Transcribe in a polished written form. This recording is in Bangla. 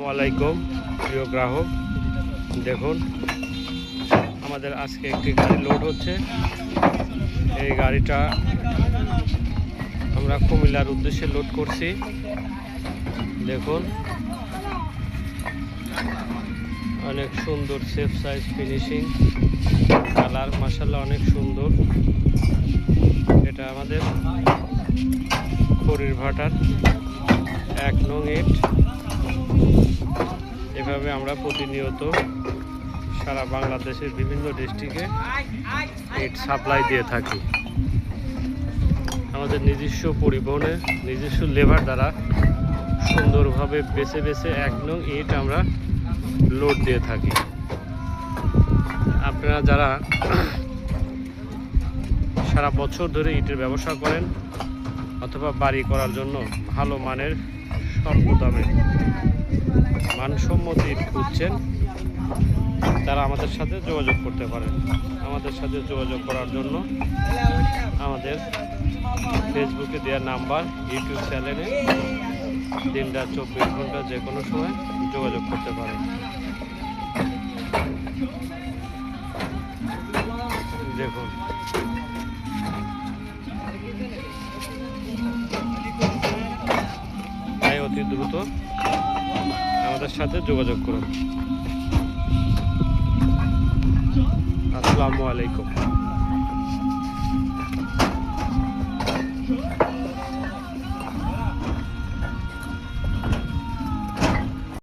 আসসালামাইকুম প্রিয় গ্রাহক, দেখুন আমাদের আজকে একটি গাড়ি লোড হচ্ছে। এই গাড়িটা আমরা কুমিল্লার উদ্দেশ্যে লোড করছি। দেখুন অনেক সুন্দর সেফ সাইজ ফিনিশিং, কালার মাশাআল্লাহ অনেক সুন্দর। এটা আমাদের খড়ির ভাটার 1 নং ইট। এভাবে আমরা প্রতিনিয়ত সারা বাংলাদেশের বিভিন্ন ডিস্ট্রিক্টে ইট সাপ্লাই দিয়ে থাকি। আমাদের নিজস্ব পরিবহনে নিজস্ব লেবার দ্বারা সুন্দরভাবে বেছে বেছে 1 নং ইট আমরা লোড দিয়ে থাকি। আপনারা যারা সারা বছর ধরে ইটের ব্যবসা করেন অথবা বাড়ি করার জন্য ভালো মানের স্বল্প দামে মানসম্মত ইট খুঁজছেন, তারা আমাদের সাথে যোগাযোগ করতে পারেন। আমাদের সাথে যোগাযোগ করার জন্য আমাদের ফেসবুকে দেওয়া নাম্বার, ইউটিউব চ্যানেলে দিনটা 24 ঘন্টা যে কোনো সময় যোগাযোগ করতে পারেন। দেখুন তাই অতি দ্রুত আমাদের সাথে যোগাযোগ করুন। আসসালামু আলাইকুম।